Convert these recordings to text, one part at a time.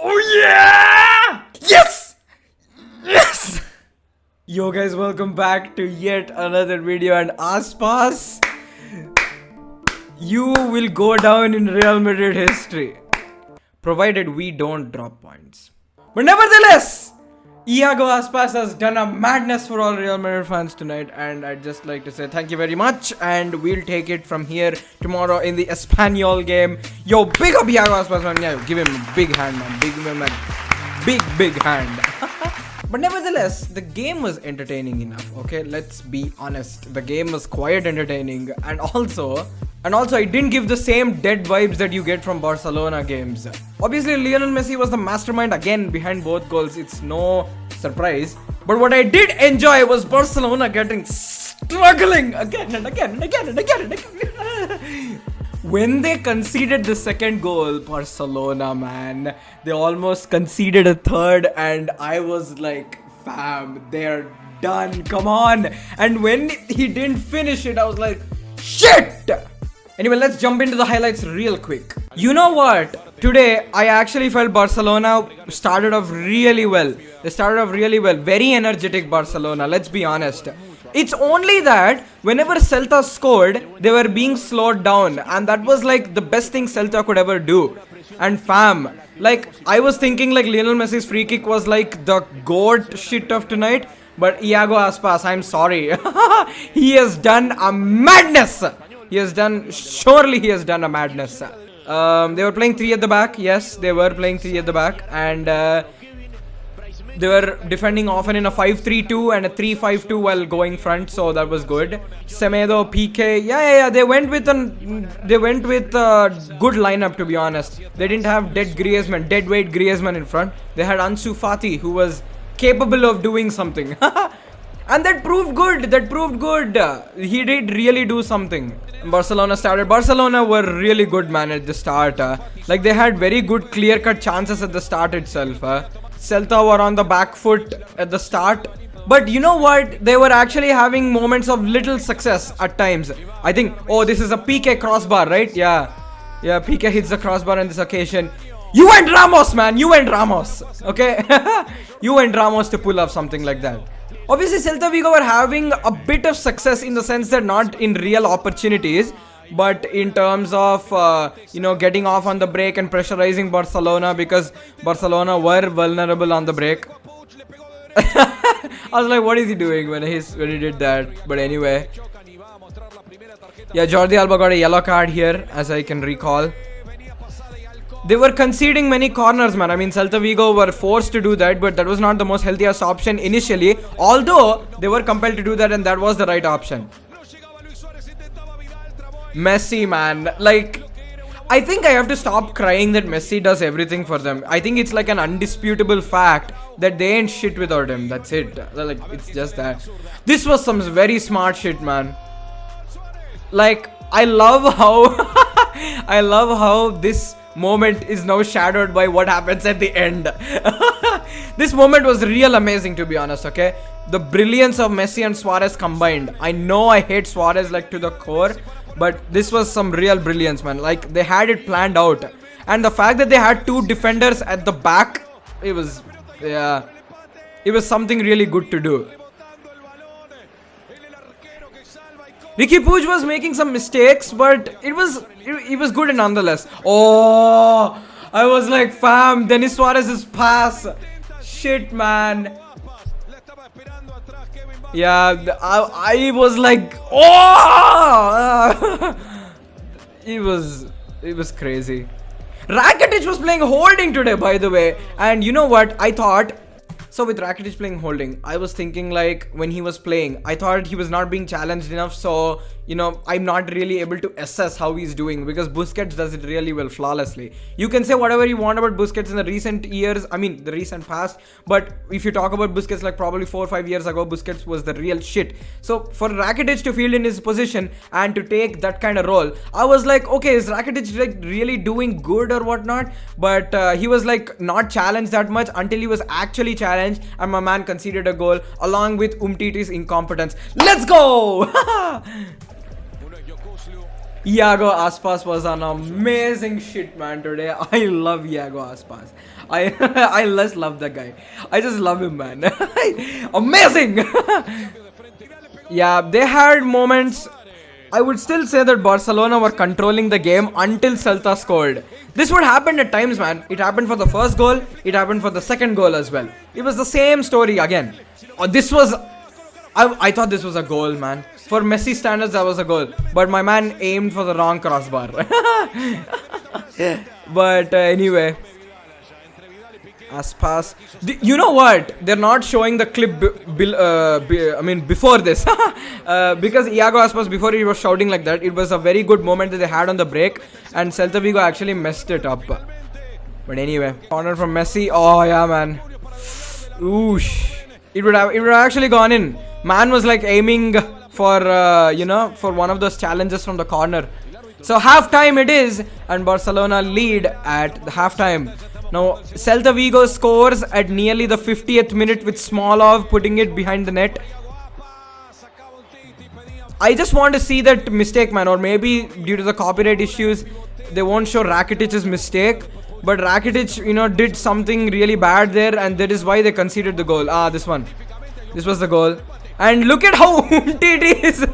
Oh yeah! Yes! Yes! Yo guys, welcome back to yet another video, and Aspas, you will go down in Real Madrid history, provided we don't drop points. But nevertheless, Iago Aspas has done a madness for all Real Madrid fans tonight, and I'd just like to say thank you very much, and we'll take it from here tomorrow in the Espanyol game. Yo, big up Iago Aspas, man. Yeah, give him a big hand, man. Give him a big hand. But nevertheless, the game was entertaining enough, okay? Let's be honest. The game was quite entertaining, and also it didn't give the same dead vibes that you get from Barcelona games. Obviously, Lionel Messi was the mastermind again behind both goals. It's no surprise. But what I did enjoy was Barcelona struggling again and again. When they conceded the second goal, Barcelona, man, they almost conceded a third, and I was like, fam, they're done, come on. And when he didn't finish it, I was like, shit! Anyway, let's jump into the highlights real quick. You know what? Today, I actually felt Barcelona started off really well. They started off really well. Very energetic Barcelona, let's be honest. It's only that whenever Celta scored, they were being slowed down, and that was like the best thing Celta could ever do. And fam, like, I was thinking like Lionel Messi's free kick was like the goat shit of tonight, but Iago Aspas, I'm sorry. He has done a madness. Surely he has done a madness. They were playing 3 at the back. Yes, they were playing 3 at the back, and they were defending often in a 5-3-2 and a 3-5-2 while going front, so that was good. Semedo, PK, yeah. They went with a good lineup, to be honest. They didn't have deadweight Griezmann in front. They had Ansu Fati, who was capable of doing something. And that proved good. He did really do something. Barcelona were really good, man, at the start. Like, they had very good clear-cut chances at the start itself. Celta were on the back foot at the start. But you know what? They were actually having moments of little success at times. I think, oh, this is a PK crossbar, right? Yeah, PK hits the crossbar on this occasion. You and Ramos, man. Okay? You and Ramos to pull off something like that. Obviously, Celta Vigo were having a bit of success in the sense that not in real opportunities, but in terms of, getting off on the break and pressurizing Barcelona, because Barcelona were vulnerable on the break. I was like, what is he doing when he did that? But anyway. Yeah, Jordi Alba got a yellow card here, as I can recall. They were conceding many corners, man. I mean, Celta Vigo were forced to do that, but that was not the most healthiest option initially. Although, they were compelled to do that, and that was the right option. Messi, man. Like, I think I have to stop crying that Messi does everything for them. I think it's like an undisputable fact that they ain't shit without him. That's it. Like, it's just that. This was some very smart shit, man. Like, I love how this moment is now shadowed by what happens at the end. This moment was real amazing, to be honest, okay? The brilliance of Messi and Suarez combined. I know I hate Suarez like to the core, but this was some real brilliance, man. Like, they had it planned out. And the fact that they had 2 defenders at the back, it was something really good to do. Ricky Puig was making some mistakes, but it was good nonetheless. Oh, I was like, fam, Denis Suarez's pass. Shit, man. Yeah, I was like, oh! It was crazy. Rakitic was playing holding today, by the way. And you know what? I thought, so with Rakitic playing holding, I was thinking like when he was playing, I thought he was not being challenged enough. So, I'm not really able to assess how he's doing, because Busquets does it really well, flawlessly. You can say whatever you want about Busquets in the recent years, I mean the recent past, but if you talk about Busquets like probably 4 or 5 years ago, Busquets was the real shit. So for Rakitic to field in his position and to take that kind of role, I was like, okay, is Rakitic like really doing good or whatnot? But he was like not challenged that much until he was actually challenged, and my man conceded a goal along with Umtiti's incompetence. Let's go! Iago Aspas was an amazing shit, man, today. I love Iago Aspas. I I just love that guy. I just love him, man. Amazing. Yeah, they had moments. I would still say that Barcelona were controlling the game until Celta scored. This would happen at times, man. It happened for the first goal. It happened for the second goal as well. It was the same story again. This was... I thought this was a goal, man. For Messi standards, that was a goal. But my man aimed for the wrong crossbar. But anyway... Aspas. You know what? They're not showing the clip before this. Because Iago Aspas, before he was shouting like that, it was a very good moment that they had on the break. And Celta Vigo actually messed it up. But anyway, corner from Messi. Oh yeah, man. Oosh. It would have actually gone in. Man was like aiming for for one of those challenges from the corner. So halftime it is, and Barcelona lead at the halftime. Now, Celta Vigo scores at nearly the 50th minute with Smolov putting it behind the net. I just want to see that mistake, man. Or maybe due to the copyright issues, they won't show Rakitic's mistake. But Rakitic, did something really bad there, and that is why they conceded the goal. This one. This was the goal. And look at how Umtiti is.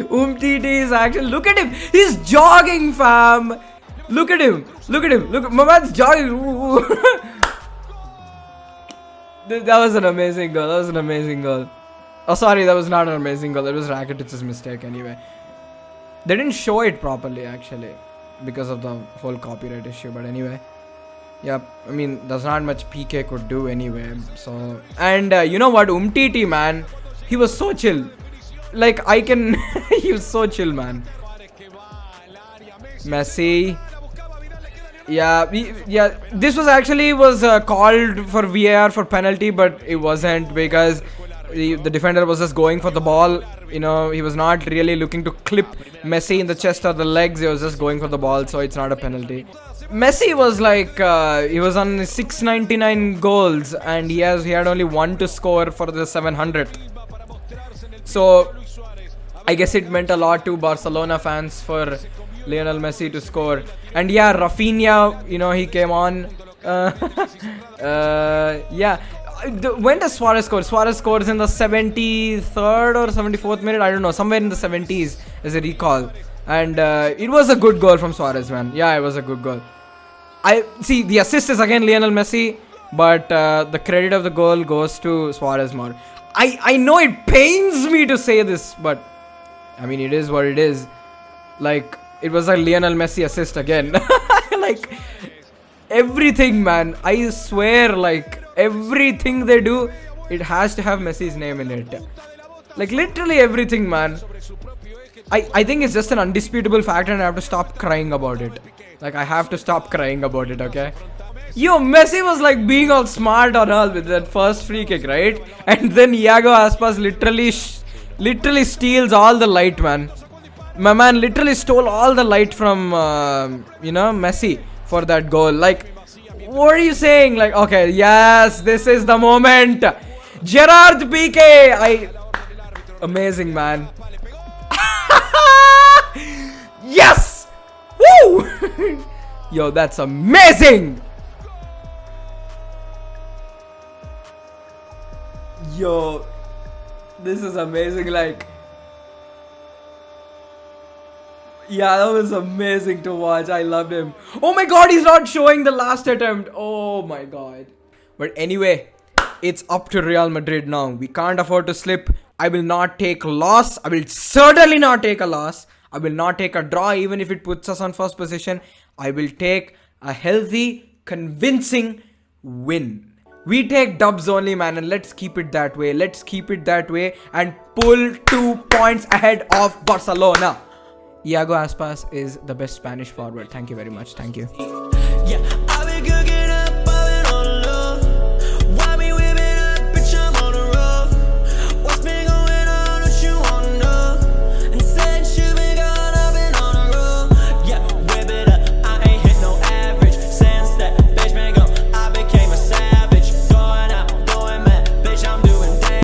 Umtiti is actually, look at him, he's jogging, fam. Look at him, look, my man's jogging. That was an amazing goal, Oh sorry, that was not an amazing goal, that was Rakitic's mistake anyway. They didn't show it properly actually, because of the whole copyright issue, but anyway. Yeah, I mean, there's not much PK could do anyway, so... And you know what, Umtiti, man, he was so chill. Like, he was so chill, man. Messi. Yeah, this was actually called for VAR for penalty, but it wasn't because the defender was just going for the ball. He was not really looking to clip Messi in the chest or the legs. He was just going for the ball, so it's not a penalty. Messi was like, he was on 699 goals, and he had only one to score for the 700th. So, I guess it meant a lot to Barcelona fans for Lionel Messi to score. And yeah, Rafinha, he came on. Yeah. When does Suarez score? Suarez scores in the 73rd or 74th minute. I don't know. Somewhere in the 70s, as I recall. And it was a good goal from Suarez, man. Yeah, it was a good goal. I see the assist is again Lionel Messi, but the credit of the goal goes to Suarez more. I know it pains me to say this, but I mean, it is what it is. Like, it was a Lionel Messi assist again. Like, everything, man. I swear, like, everything they do, it has to have Messi's name in it. Like, literally everything, man. I think it's just an undisputable fact, and I have to stop crying about it. Like, I have to stop crying about it, okay? Yo, Messi was like being all smart on all with that first free kick, right? And then Iago Aspas literally steals all the light, man. My man literally stole all the light from, Messi for that goal. Like, what are you saying? Like, okay, yes, this is the moment. Gerard Piqué. Amazing, man. Yes! Woo! Yo, that's amazing! Yo, this is amazing, like... Yeah, that was amazing to watch. I loved him. Oh my god, he's not showing the last attempt. Oh my god. But anyway, it's up to Real Madrid now. We can't afford to slip. I will not take loss. I will certainly not take a loss. I will not take a draw even if it puts us on first position. I will take a healthy, convincing win. We take dubs only, man, and let's keep it that way. Let's keep it that way and pull 2 points ahead of Barcelona. Iago Aspas is the best Spanish forward. Thank you very much. Thank you. Yeah.